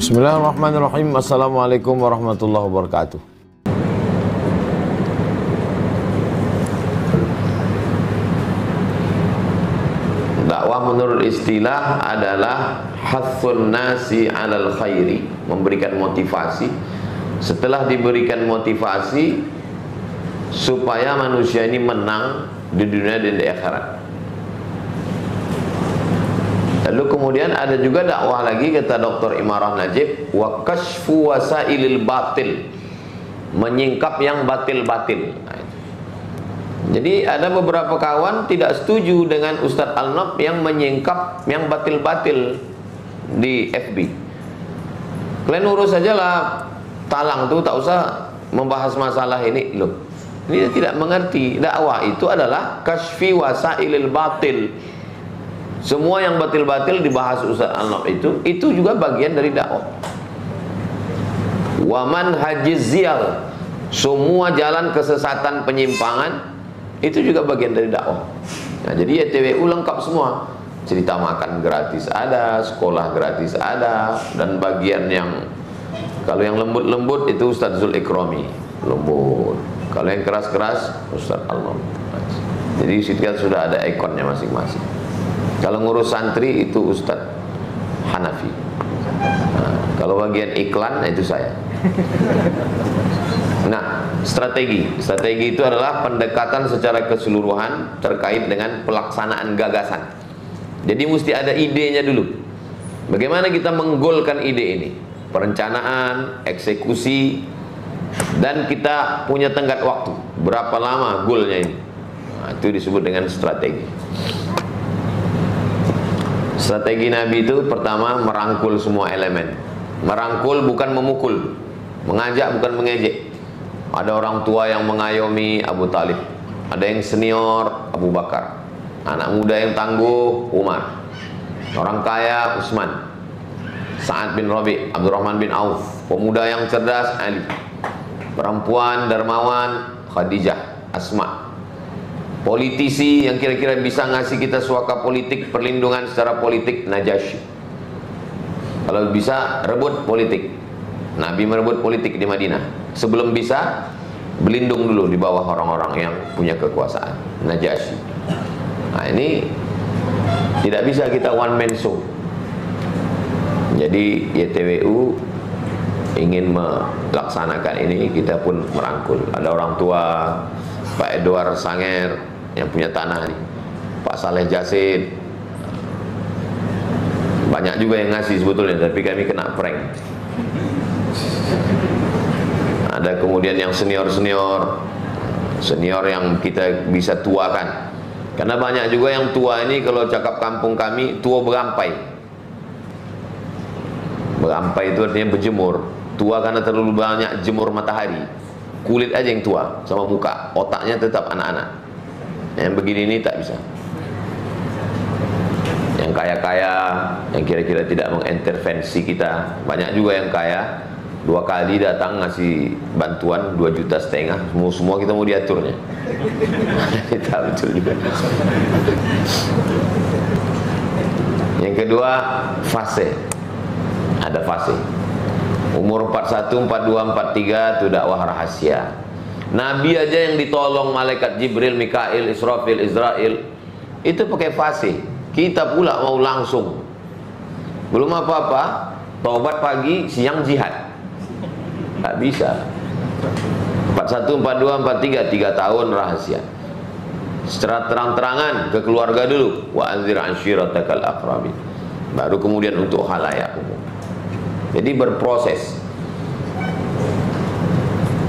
Bismillahirrahmanirrahim. Assalamualaikum warahmatullahi wabarakatuh. Dakwah menurut istilah adalah hathun nasi alal khairi, memberikan motivasi. Setelah diberikan motivasi supaya manusia ini menang di dunia dan di akhirat. Lalu kemudian ada juga dakwah lagi, kata Dr. Imarah Najib, wa kashfu wasailil batil, menyingkap yang batil-batil. Jadi ada beberapa kawan tidak setuju dengan Ustadz Al-Nab yang menyingkap yang batil-batil di FB. Kalian urus saja lah talang tuh, tak usah membahas masalah ini loh. Ini tidak mengerti. Dakwah itu adalah kashfi wasailil batil. Semua yang batil-batil dibahas Ustadz Al-Nab itu juga bagian dari dakwah. Waman hajiziyal, semua jalan kesesatan penyimpangan itu juga bagian dari dakwah. Nah, jadi YTWU lengkap semua. Cerita makan gratis ada, sekolah gratis ada, dan bagian yang kalau yang lembut-lembut itu Ustadz Zul Ikrami, lembut. Kalau yang keras-keras Ustadz Al-Nab. Jadi situ kan sudah ada ikonnya masing-masing. Kalau ngurus santri itu Ustadz Hanafi. Nah, kalau bagian iklan itu saya. Nah, strategi itu adalah pendekatan secara keseluruhan terkait dengan pelaksanaan gagasan. Jadi mesti ada idenya dulu. Bagaimana kita menggolkan ide ini? Perencanaan, eksekusi, dan kita punya tenggat waktu. Berapa lama goalnya ini? Nah, itu disebut dengan strategi. Strategi Nabi itu pertama merangkul semua elemen. Merangkul bukan memukul, mengajak bukan mengejek. Ada orang tua yang mengayomi Abu Talib, ada yang senior Abu Bakar, anak muda yang tangguh Umar, orang kaya Utsman, Sa'ad bin Rabi', Abdurrahman bin Auf, pemuda yang cerdas Ali, perempuan dermawan Khadijah, Asma, politisi yang kira-kira bisa ngasih kita suaka politik, perlindungan secara politik, Najasyi. Kalau bisa rebut politik, Nabi merebut politik di Madinah. Sebelum bisa, berlindung dulu di bawah orang-orang yang punya kekuasaan, Najasyi. Nah, ini tidak bisa kita one man show. Jadi YTWU ingin melaksanakan ini, kita pun merangkul. Ada orang tua Pak Edward Sanger yang punya tanah nih, Pak Saleh Jasid, banyak juga yang ngasih sebetulnya, tapi kami kena prank. Ada kemudian yang senior yang kita bisa tuakan, karena banyak juga yang tua ini, kalau cakap kampung kami, tua berampai. Berampai itu artinya berjemur. Tua karena terlalu banyak jemur matahari. Kulit aja yang tua sama muka, otaknya tetap anak-anak. Yang begini ini tak bisa. Yang kaya-kaya, yang kira-kira tidak mengintervensi kita. Banyak juga yang kaya, 2 kali datang ngasih bantuan 2,5 juta, semua kita mau diaturnya. Tidak betul juga. Yang kedua, fase. Ada fase. Umur 41, 42, 43 itu dakwah rahasia. Nabi aja yang ditolong malaikat Jibril, Mikail, Israfil, Israel itu pakai fase. Kita pula mau langsung. Belum apa-apa, taubat pagi, siang jihad. Tak bisa. 41, 42, 43 3 tahun rahasia. Secara terang-terangan ke keluarga dulu. Wa anzir anshiratakal aqrabin. Baru kemudian untuk khalayak umum. Jadi berproses.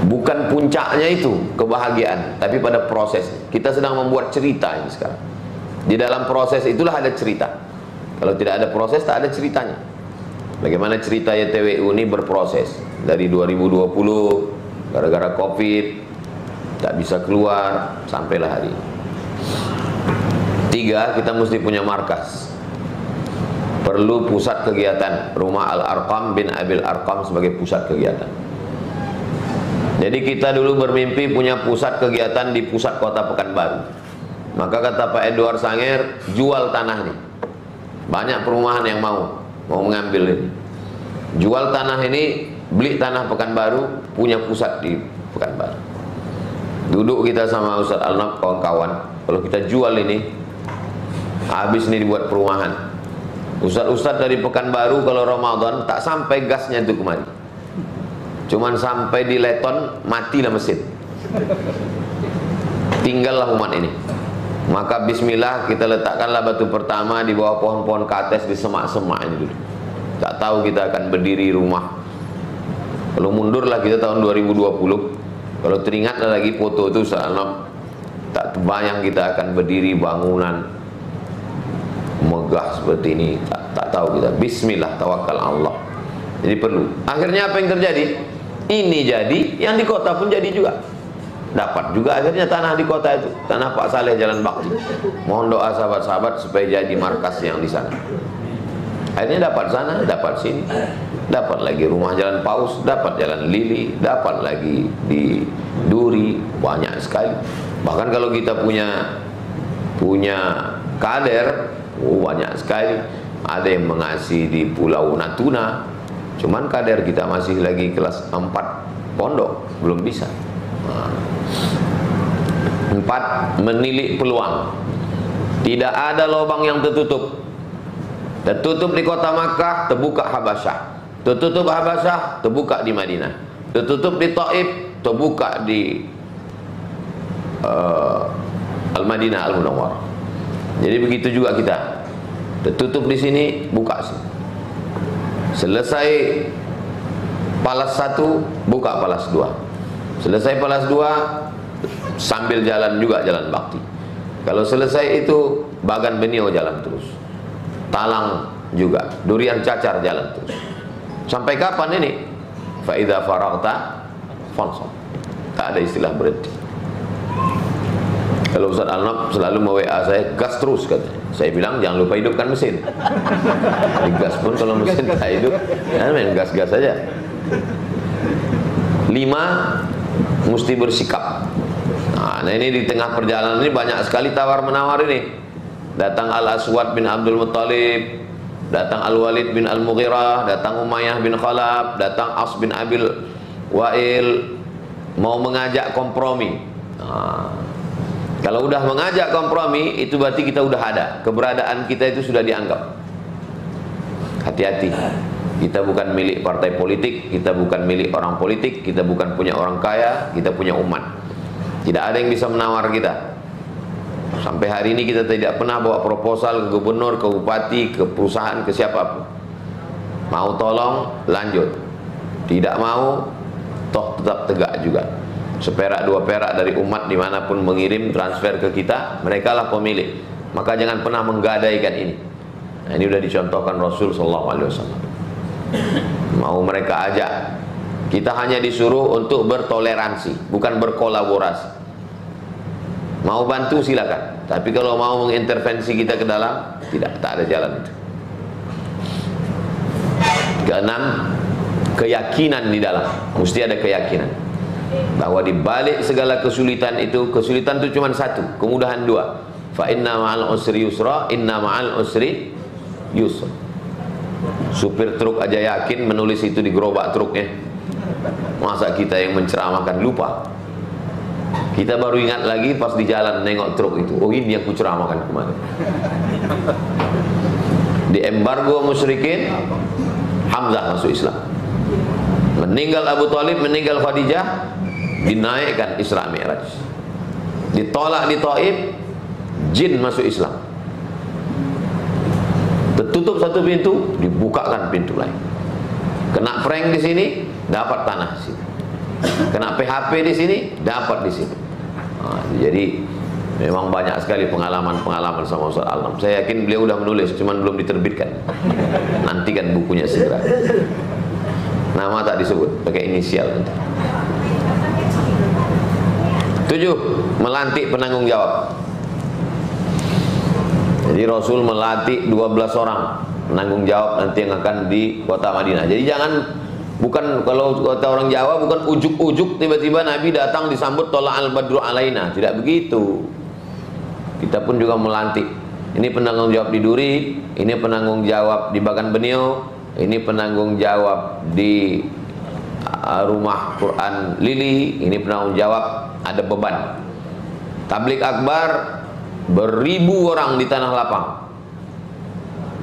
Bukan puncaknya itu kebahagiaan, tapi pada proses. Kita sedang membuat cerita ini sekarang. Di dalam proses itulah ada cerita. Kalau tidak ada proses, tak ada ceritanya. Bagaimana cerita YTWU ini berproses. Dari 2020, gara-gara Covid, tak bisa keluar, sampailah hari ini. 3, kita mesti punya markas. Perlu pusat kegiatan. Rumah Al-Arqam bin Abil Arqam sebagai pusat kegiatan. Jadi kita dulu bermimpi punya pusat kegiatan di pusat kota Pekanbaru. Maka kata Pak Edward Sanger, jual tanah nih. Banyak perumahan yang mau mengambil ini. jual tanah ini, beli tanah Pekanbaru, punya pusat di Pekanbaru. Duduk kita sama Ustaz Alnaf, kawan-kawan, kalau kita jual ini, habis ini dibuat perumahan. Ustaz-ustaz dari Pekanbaru kalau Ramadan tak sampai gasnya itu kemari, cuman sampai di Leton, matilah mesin, tinggallah umat ini. Maka bismillah, kita letakkanlah batu pertama di bawah pohon-pohon kates di semak-semak ini dulu. Tak tahu kita akan berdiri rumah. Kalau mundurlah kita tahun 2020, kalau teringatlah lagi foto itu salam, tak terbayang kita akan berdiri bangunan megah seperti ini. Tak tahu kita. Bismillah, tawakal Allah. Jadi perlu. Akhirnya apa yang terjadi? Ini jadi, yang di kota pun jadi juga. Dapat juga akhirnya tanah di kota itu, tanah Pak Saleh Jalan Bakti. Mohon doa sahabat-sahabat supaya jadi markas yang di sana. Akhirnya dapat sana, dapat sini, dapat lagi rumah Jalan Paus, dapat Jalan Lili, dapat lagi di Duri, banyak sekali. Bahkan kalau kita punya kader, banyak sekali. Ada yang mengasihi di Pulau Natuna, cuman kader kita masih lagi kelas 4 pondok, belum bisa. 4. Menilik peluang. Tidak ada lubang yang tertutup. Tertutup di kota Makkah, terbuka Habasyah. Tertutup Habasyah, terbuka di Madinah. Tertutup di Taif, terbuka di Al-Madinah Al-Munawwarah. Jadi begitu juga kita. Tertutup di sini, buka sini. Selesai Palas 1, buka Palas 2. Selesai Palas 2, sambil jalan juga Jalan Bakti. Kalau selesai itu Bagan Benio jalan terus, Talang juga, Durian Cacar jalan terus. Sampai kapan ini? Fa idza faragta fansab. Tak ada istilah berhenti. Kalau Ustaz Alnaf selalu me-WA saya, gas terus katanya. Saya bilang jangan lupa hidupkan mesin. Gas pun kalau mesin tak hidup, ya main gas-gas saja. 5. Mesti bersikap. Nah ini di tengah perjalanan ini banyak sekali tawar-menawar ini. Datang Al-Aswad bin Abdul Muttalib, datang Al-Walid bin Al-Mughirah, datang Umayyah bin Khalaf, datang As bin Abil Wa'il, mau mengajak kompromi. Nah, kalau udah mengajak kompromi, itu berarti kita udah ada, keberadaan kita itu sudah dianggap. Hati-hati. Kita bukan milik partai politik, kita bukan milik orang politik, kita bukan punya orang kaya, kita punya umat. Tidak ada yang bisa menawar kita. Sampai hari ini kita tidak pernah bawa proposal ke gubernur, ke bupati, ke perusahaan, ke siapapun. Mau tolong, lanjut. Tidak mau, toh tetap tegak juga. Seperak 2 perak dari umat dimanapun mengirim transfer ke kita, mereka lah pemilik. Maka jangan pernah menggadaikan ini. Nah, ini sudah dicontohkan Rasul SAW. Mau mereka ajak, kita hanya disuruh untuk bertoleransi, bukan berkolaborasi. Mau bantu silakan, tapi kalau mau mengintervensi kita ke dalam, tidak, tak ada jalan itu. Keenam, keyakinan di dalam, mesti ada keyakinan bahwa di balik segala kesulitan itu, kesulitan itu cuma satu, kemudahan 2. Fa inna ma'al usri yusra, inna ma'al usri yusra. Supir truk aja yakin menulis itu di gerobak truknya. Masa kita yang menceramahkan lupa? Kita baru ingat lagi pas di jalan nengok truk itu. Oh ini yang kuceramahkan kemarin. Di embargo musyrikin, Hamzah masuk Islam. Meninggal Abu Thalib, meninggal Khadijah, dinaikkan Isra Mi'raj. Ditolak di Taif, jin masuk Islam. Tertutup satu pintu, dibukakan pintu lain. Kena prank di sini, dapat tanah di sini. Kena PHP di sini, dapat di sini. Nah, jadi memang banyak sekali pengalaman-pengalaman sama Ustaz Alnaf. Saya yakin beliau udah menulis, cuman belum diterbitkan. Nantikan bukunya segera. Nama tak disebut, pakai inisial. 7. Melantik penanggung jawab. Jadi Rasul melatih 12 orang penanggung jawab nanti yang akan di kota Madinah. Jadi jangan, bukan kalau kata orang Jawa, bukan ujuk-ujuk tiba-tiba Nabi datang disambut tola al-badru alaina. Tidak begitu. Kita pun juga melantik. Ini penanggung jawab di Duri, ini penanggung jawab di Bagan Benio, ini penanggung jawab di rumah Quran Lili, ini penanggung jawab, ada beban. Tablik akbar beribu orang di tanah lapang,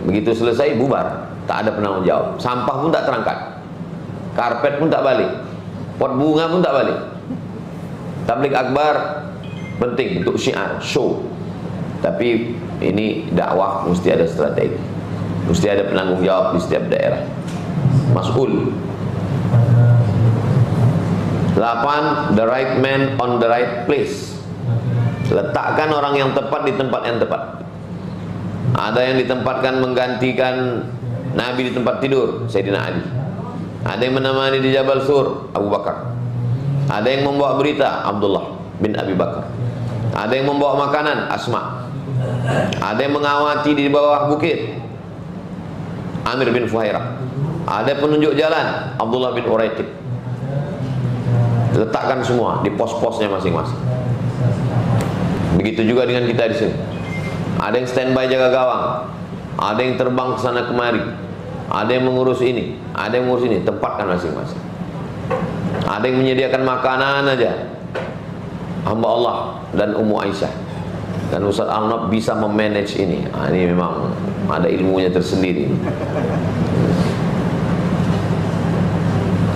begitu selesai bubar, tak ada penanggung jawab. Sampah pun tak terangkat, karpet pun tak balik, pot bunga pun tak balik. Tablik akbar penting untuk syiar, show. Tapi ini dakwah mesti ada strategi, mesti ada penanggung jawab di setiap daerah, mas'ul. 8. The right man on the right place. Letakkan orang yang tepat di tempat yang tepat. Ada yang ditempatkan menggantikan Nabi di tempat tidur, Sayyidina Ali. Ada yang menemani di Jabal Sur, Abu Bakar. Ada yang membawa berita, Abdullah bin Abi Bakar. Ada yang membawa makanan, Asma. Ada yang mengawati di bawah bukit, Amir bin Fuhairah. Ada penunjuk jalan, Abdullah bin Uraiqid. Letakkan semua di pos-posnya masing-masing. Begitu juga dengan kita di sini. Ada yang standby jaga gawang, ada yang terbang ke sana kemari, ada yang mengurus ini, ada yang mengurus ini. Tempatkan masing-masing. Ada yang menyediakan makanan aja, hamba Allah dan Ummu Aisyah. Dan Ustaz Arnab bisa memanage ini. Ini memang ada ilmunya tersendiri.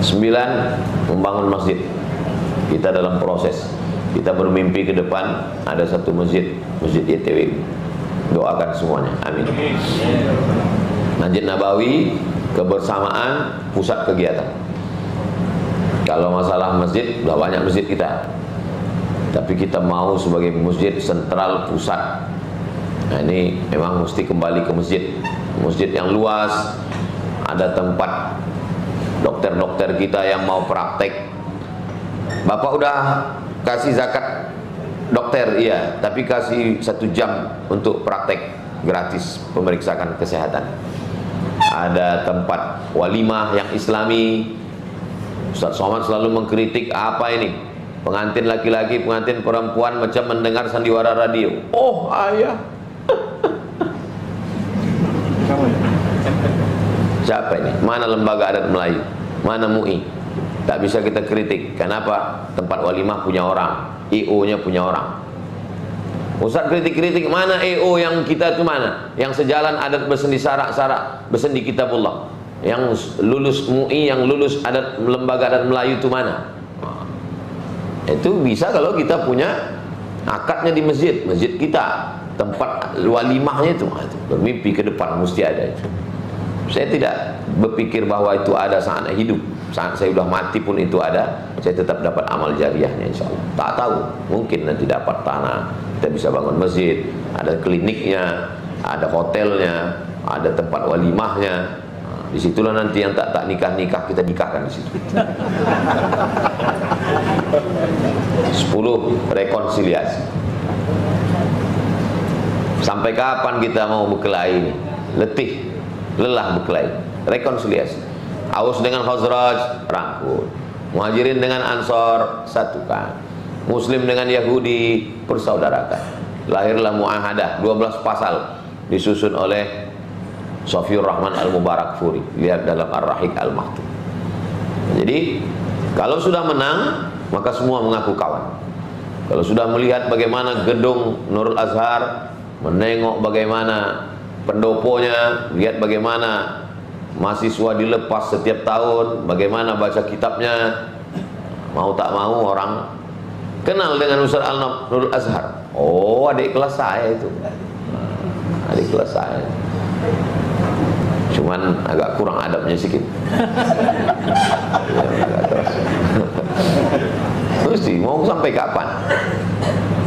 9. Membangun masjid. Kita dalam proses, kita bermimpi ke depan ada satu masjid, Masjid YTW. Doakan semuanya, amin. Masjid Nabawi, kebersamaan, pusat kegiatan. Kalau masalah masjid, sudah banyak masjid kita, tapi kita mau sebagai masjid sentral, pusat. Nah, ini memang mesti kembali ke masjid, masjid yang luas. Ada tempat dokter-dokter kita yang mau praktek. Bapak udah kasih zakat dokter, iya, tapi kasih 1 jam untuk praktek gratis pemeriksaan kesehatan. Ada tempat walimah yang islami. Ustaz Somad selalu mengkritik, apa ini? Pengantin laki-laki, pengantin perempuan macam mendengar sandiwara radio. Oh ayah. Siapa ini? Mana lembaga adat Melayu? Mana MUI? Tak bisa kita kritik. Kenapa? Tempat walimah punya orang, EO-nya punya orang. Ustaz kritik-kritik, mana EO yang kita itu mana? Yang sejalan adat bersendi sarak-sarak, bersendi kitabullah. Yang lulus MUI, yang lulus adat lembaga adat Melayu itu mana? Itu bisa kalau kita punya akadnya di masjid, masjid kita, tempat walimahnya itu. Bermimpi ke depan mesti ada itu. Saya tidak berpikir bahwa itu ada saat hidup. Saat saya sudah mati pun itu ada, saya tetap dapat amal jariahnya insya Allah. Tak tahu, mungkin nanti dapat tanah, kita bisa bangun masjid, ada kliniknya, ada hotelnya, ada tempat walimahnya. Disitulah nanti yang tak nikah kita nikahkan di situ. 10. Rekonsiliasi. Sampai kapan kita mau berkelahi ini? Letih, lelah berkelahi. Rekonsiliasi. Aus dengan Khazraj, rangkul. Muhajirin dengan Ansor, satukan. Muslim dengan Yahudi, persaudarakan. Lahirlah muahadah, 12 pasal, disusun oleh Sofiur Rahman Al-Mubarak Furi. Lihat dalam Ar-Rahiq Al-Maktub. Jadi kalau sudah menang, maka semua mengaku kawan. Kalau sudah melihat bagaimana gedung Nurul Azhar, menengok bagaimana pendoponya, lihat bagaimana mahasiswa dilepas setiap tahun, bagaimana baca kitabnya, mau tak mau orang kenal dengan Ustaz Nurul Azhar. Oh, adik kelas saya itu, adik kelas saya. Cuman agak kurang adabnya sedikit. Mesti mau sampai kapan?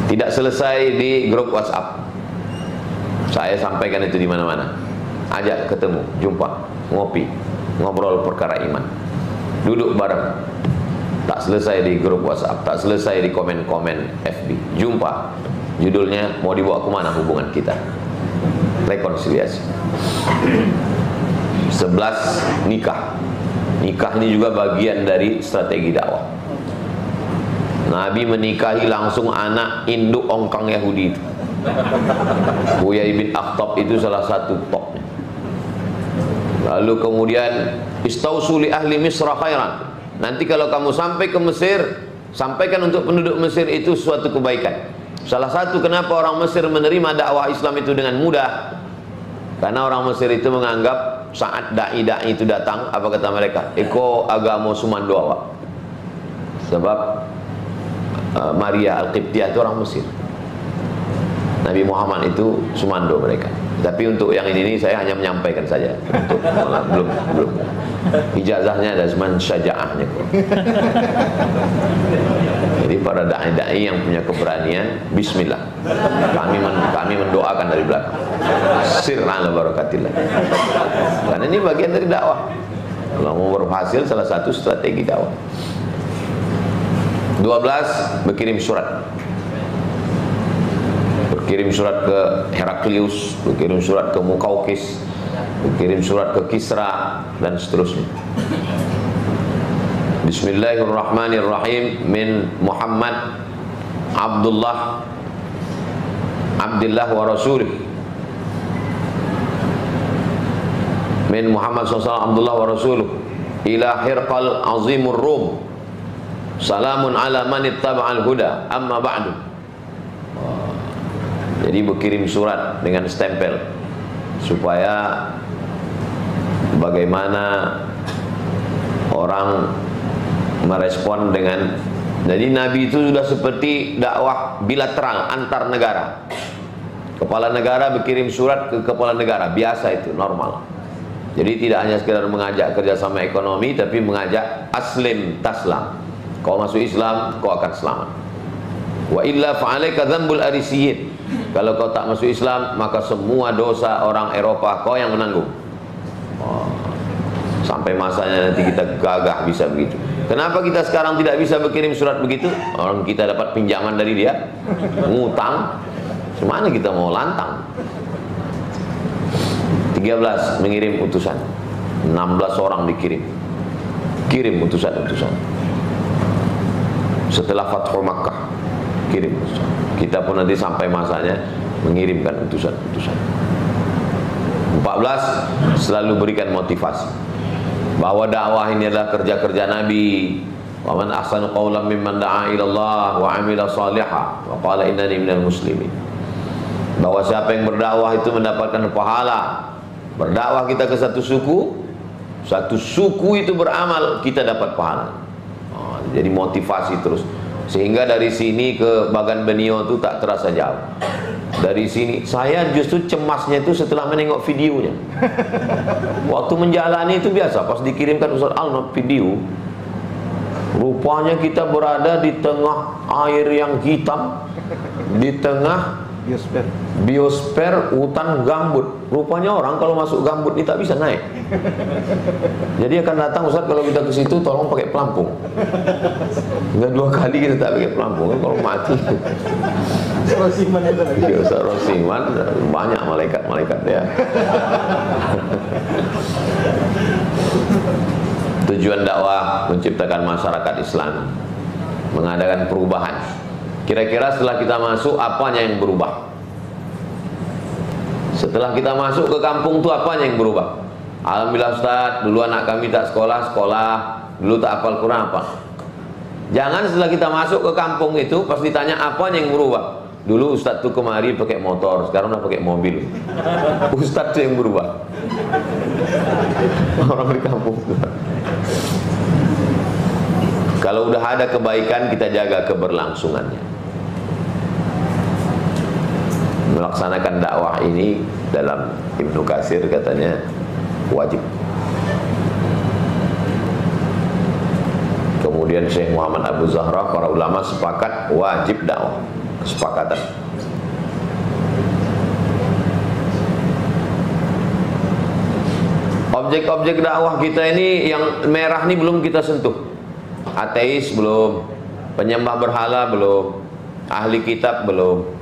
Tidak selesai di grup WhatsApp. Saya sampaikan itu di mana-mana. Ajak ketemu, jumpa, ngopi, ngobrol perkara iman, duduk bareng. Tak selesai di grup WhatsApp, tak selesai di komen-komen FB. Jumpa, judulnya mau dibawa kemana hubungan kita? Rekonsiliasi. 11. Nikah. Nikah ini juga bagian dari strategi dakwah. Nabi menikahi langsung anak induk ongkang Yahudi itu. Huyai bin Akhtab itu salah satu topnya. Lalu kemudian istausu li ahli Misra khairan. Nanti kalau kamu sampai ke Mesir, sampaikan untuk penduduk Mesir itu suatu kebaikan. Salah satu kenapa orang Mesir menerima dakwah Islam itu dengan mudah, karena orang Mesir itu menganggap saat dai-dai itu datang, apa kata mereka? Eko agama sumando awak. Sebab Maria Al-Qibtiyah itu orang Mesir, Nabi Muhammad itu sumando mereka. Tapi untuk yang ini saya hanya menyampaikan saja. Untuk belum. Ijazahnya ada cuman syajaahnya. Jadi para dai-dai yang punya keberanian, bismillah. Kami mendoakan dari belakang. Sirran la barakatillah. Karena ini bagian dari dakwah. Kalau mau berhasil, salah satu strategi dakwah. 12, berkirim surat. Berkirim surat ke Heraklius, berkirim surat ke Mukaukis, berkirim surat ke Kisra, dan seterusnya. Bismillahirrahmanirrahim. Min Muhammad Abdullah wa Rasulih. Min Muhammad SAW Abdullah wa Rasuluh ila Hirqal Azimur Rum. Salamun ala man ittaba'al huda, amma ba'du. Jadi berkirim surat dengan stempel supaya bagaimana orang merespon dengan. Jadi Nabi itu sudah seperti dakwah bilateral antar negara. Kepala negara berkirim surat ke kepala negara, biasa itu, normal. Jadi tidak hanya sekedar mengajak kerjasama ekonomi, tapi mengajak aslim taslam. Kau masuk Islam, kau akan selamat. Wa illa fa'alaika dzambul arisiyin. Kalau kau tak masuk Islam, maka semua dosa orang Eropa kau yang menanggung. Sampai masanya nanti kita gagah bisa begitu. Kenapa kita sekarang tidak bisa berkirim surat begitu? Orang kita dapat pinjaman dari dia, ngutang. Semana kita mau lantang. 13, mengirim utusan. 16 orang dikirim. Kirim utusan-utusan. Setelah Fathul Makkah, kirim utusan. Kita pun nanti sampai masanya mengirimkan utusan-utusan. 14, selalu berikan motivasi bahwa dakwah ini adalah kerja-kerja Nabi. Wa man ahsanu qawlan mimman da'a ila Allah wa 'amila shalihan wa qala innani minal muslimin. Bahwa siapa yang berdakwah itu mendapatkan pahala. Berdakwah kita ke satu suku itu beramal, kita dapat pahala. Jadi motivasi terus. Sehingga dari sini ke Bagan Benio itu tak terasa jauh. Dari sini, saya justru cemasnya itu setelah menengok videonya. Waktu menjalani itu biasa, pas dikirimkan Ustaz Al video, rupanya kita berada di tengah air yang hitam, di tengah biosfer hutan gambut. Rupanya orang kalau masuk gambut ini tak bisa naik. Jadi akan datang Ustaz, kalau kita ke situ tolong pakai pelampung. Enggak 2 kali kita tak pakai pelampung, kalau mati. Rosiman itu lagi. Ustaz Rosiman, banyak malaikat-malaikat ya. Tujuan dakwah menciptakan masyarakat Islam, mengadakan perubahan. Kira-kira setelah kita masuk, apanya yang berubah? Setelah kita masuk ke kampung itu apanya yang berubah? Alhamdulillah Ustaz, dulu anak kami tak sekolah, dulu tak hafal Quran apa? Jangan setelah kita masuk ke kampung itu, pas ditanya apanya yang berubah? Dulu Ustaz tuh kemari pakai motor, sekarang udah pakai mobil. Ustaz tuh yang berubah. Orang di kampung. Kalau udah ada kebaikan, kita jaga keberlangsungannya. Melaksanakan dakwah ini dalam Ibnu Katsir katanya wajib. Kemudian Syekh Muhammad Abu Zahra, para ulama sepakat wajib dakwah, kesepakatan. Objek-objek dakwah kita ini yang merah ini belum kita sentuh. Ateis belum, penyembah berhala belum, ahli kitab belum.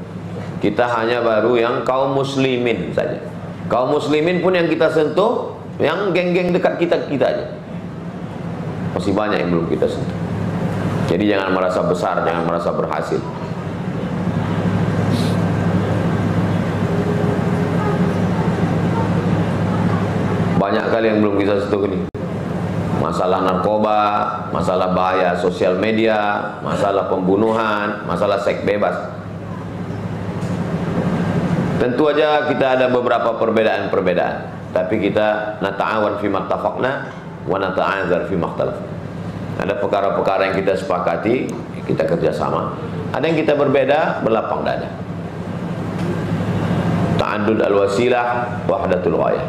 Kita hanya baru yang kaum muslimin saja. Kaum muslimin pun yang kita sentuh, yang geng-geng dekat kita aja. Masih banyak yang belum kita sentuh. Jadi jangan merasa besar, jangan merasa berhasil. Banyak kali yang belum kita sentuh ini. Masalah narkoba, masalah bahaya sosial media, masalah pembunuhan, masalah seks bebas. Tentu aja kita ada beberapa perbedaan-perbedaan, tapi kita nata'awan fi mattafaqna wa nata'azar fi makhtalaf. Ada perkara-perkara yang kita sepakati, kita kerjasama. Ada yang kita berbeda, berlapang dada. Ta'addud al-wasilah, wahdatul ghayah.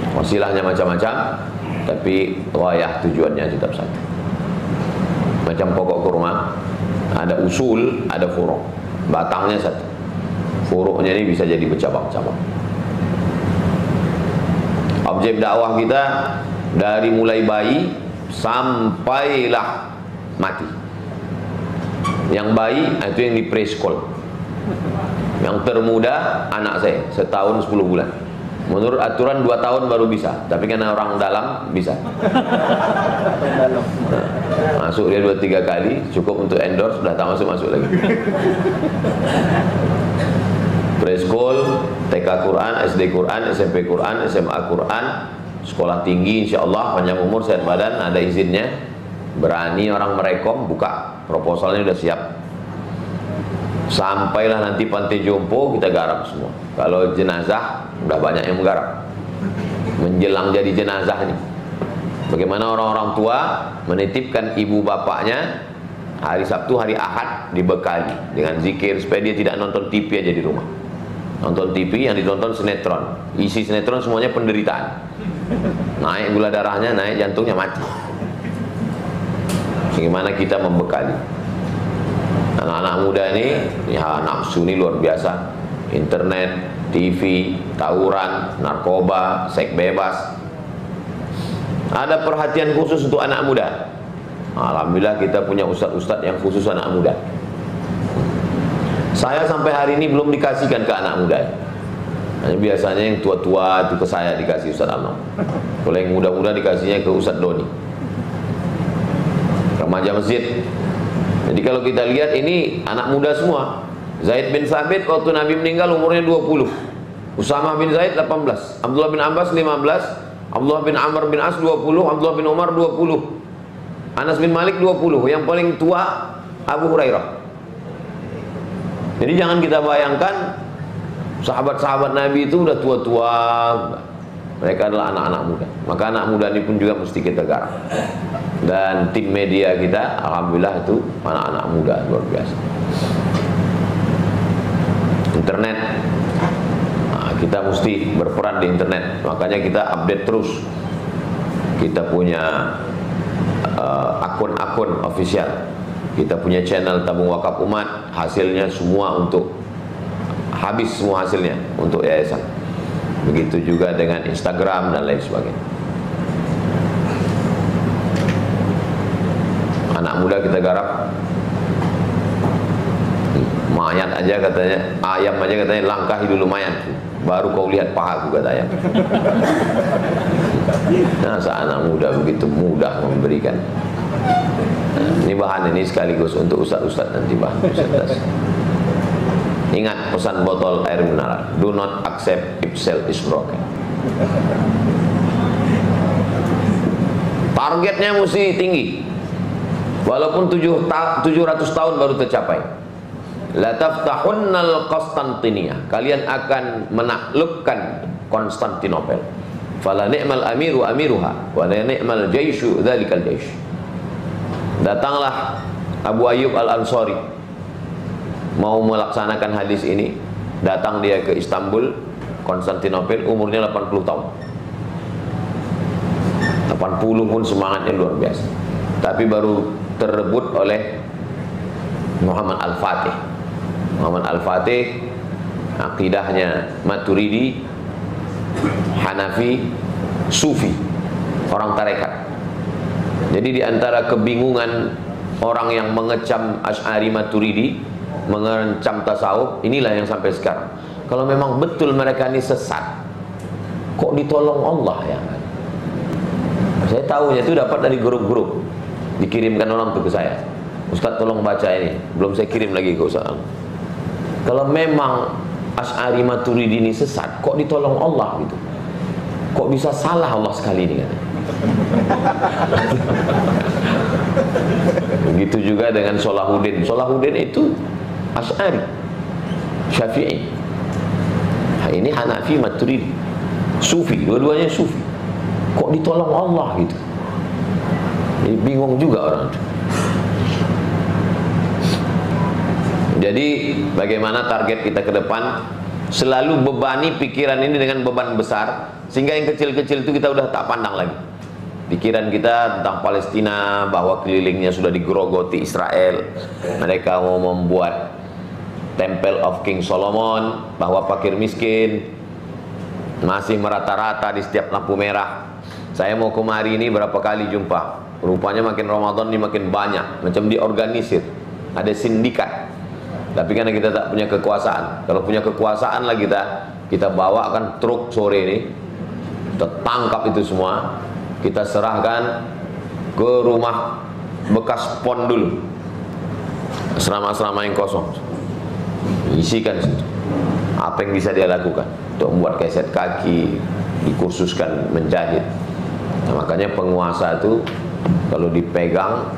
Wasilahnya macam-macam, tapi ghayah tujuannya tetap satu. Macam pokok kurma, ada usul, ada furu'. Batangnya satu. Furu'nya ini bisa jadi bercabang-cabang. Objek dakwah kita dari mulai bayi sampailah mati. Yang bayi itu yang di preschool. Yang termuda anak saya, setahun 10 bulan. Menurut aturan 2 tahun baru bisa, tapi karena orang dalam bisa. Nah, masuk dia 2-3 kali, cukup untuk endorse, sudah tak masuk lagi. Preschool, TK Quran, SD Quran, SMP Quran, SMA Quran, sekolah tinggi insyaallah, panjang umur, sehat badan, ada izinnya. Berani orang merekom, buka, proposalnya sudah siap. Sampailah nanti pantai jompo, kita garap semua. Kalau jenazah, udah banyak yang menggarap. Menjelang jadi jenazah ini. Bagaimana orang-orang tua menitipkan ibu bapaknya hari Sabtu, hari Ahad dibekali dengan zikir supaya dia tidak nonton TV aja di rumah. Nonton TV yang ditonton sinetron. Isi sinetron semuanya penderitaan. Naik gula darahnya, naik jantungnya, mati. Bagaimana kita membekali anak-anak muda ini? Ya, nafsu ini luar biasa. Internet, TV, tawuran, narkoba, seks bebas. Ada perhatian khusus untuk anak muda. Alhamdulillah kita punya ustadz-ustadz yang khusus anak muda. Saya sampai hari ini belum dikasihkan ke anak muda. Biasanya yang tua-tua itu ke saya dikasih Ustadz Amno. Kalau yang muda-muda dikasihnya ke Ustadz Doni, remaja masjid. Jadi kalau kita lihat ini anak muda semua. Zaid bin Thabit waktu Nabi meninggal umurnya 20. Usamah bin Zaid 18. Abdullah bin Abbas 15. Abdullah bin Amr bin As 20. Abdullah bin Umar 20. Anas bin Malik 20. Yang paling tua Abu Hurairah. Jadi jangan kita bayangkan sahabat-sahabat Nabi itu udah tua-tua. Mereka adalah anak-anak muda. Maka anak muda ini pun juga mesti kita garap. Dan tim media kita alhamdulillah itu anak-anak muda luar biasa. Internet, nah, kita mesti berperan di internet. Makanya kita update terus. Kita punya akun-akun official. Kita punya channel tabung wakaf umat, hasilnya semua untuk habis, semua hasilnya untuk yayasan. Begitu juga dengan Instagram dan lain sebagainya. Anak muda kita garap. Mayat aja katanya, ayam aja katanya langkahi dulu mayat, baru kau lihat pahaku, kata ayam. Nah, anak muda begitu mudah memberikan. Ini bahan ini sekaligus untuk ustaz-ustaz nanti bahan presentasi. Ingat pesan botol air mineral, do not accept if cell is broken. Targetnya mesti tinggi. Walaupun 700 tahun baru tercapai. La taftahunnal Konstantinia, kalian akan menaklukkan Konstantinopel. Fala ni'mal amiru amiruha wa la ni'mal jaishu dzalikal jaish. Datanglah Abu Ayyub Al-Ansari mau melaksanakan hadis ini. Datang dia ke Istanbul, Konstantinopel, umurnya 80 tahun. 80 pun semangatnya luar biasa. Tapi baru terrebut oleh Muhammad Al-Fatih. Muhammad Al-Fatih akidahnya Maturidi, Hanafi, Sufi, orang tarekat. Jadi di antara kebingungan orang yang mengecam Asy'ari Maturidi, mengecam tasawuf, inilah yang sampai sekarang. Kalau memang betul mereka ini sesat, kok ditolong Allah ya? Saya tahunya itu dapat dari grup-grup, dikirimkan orang tuh ke saya. Ustaz tolong baca ini, belum saya kirim lagi ke Ustaz. Kalau memang Asy'ari Maturidi ini sesat, kok ditolong Allah gitu? kok bisa salah Allah sekali ini kan? Begitu juga dengan Salahuddin. Salahuddin itu Asy'ari, Syafi'i. Nah, ini Hanafi, Maturidi, Sufi, dua-duanya Sufi. Kok ditolong Allah gitu? Jadi bingung juga orang itu. Jadi bagaimana target kita ke depan? Selalu bebani pikiran ini dengan beban besar, sehingga yang kecil-kecil itu kita udah tak pandang lagi. Pikiran kita tentang Palestina, bahwa kelilingnya sudah digerogoti Israel, mereka mau membuat Temple of King Solomon, bahwa fakir miskin masih merata-rata di setiap lampu merah. Saya mau kemari ini berapa kali jumpa, rupanya makin Ramadan ini makin banyak, macam diorganisir, ada sindikat. Tapi karena kita tak punya kekuasaan. Kalau punya kekuasaan lah kita bawakan truk sore ini, kita tangkap itu semua, kita serahkan ke rumah bekas pon dulu, asrama-asrama yang kosong, isikan situ. Apa yang bisa dia lakukan untuk membuat keset kaki, dikursuskan menjahit. Nah, makanya penguasa itu kalau dipegang,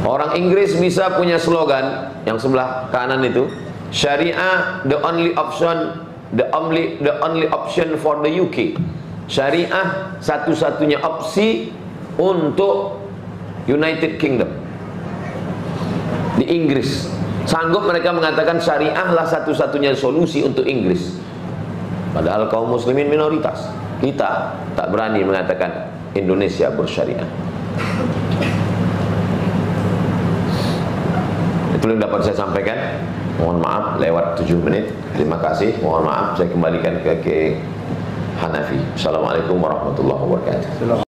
orang Inggris bisa punya slogan yang sebelah kanan itu, Syariah the only option, the only option for the UK. Syariah satu-satunya opsi untuk United Kingdom. Di Inggris sanggup mereka mengatakan syariah lah satu-satunya solusi untuk Inggris. Padahal kaum muslimin minoritas. Kita tak berani mengatakan Indonesia bersyariah. Itu yang dapat saya sampaikan. Mohon maaf lewat 7 menit. Terima kasih. Mohon maaf saya kembalikan ke Hanafi. Assalamualaikum warahmatullahi wabarakatuh.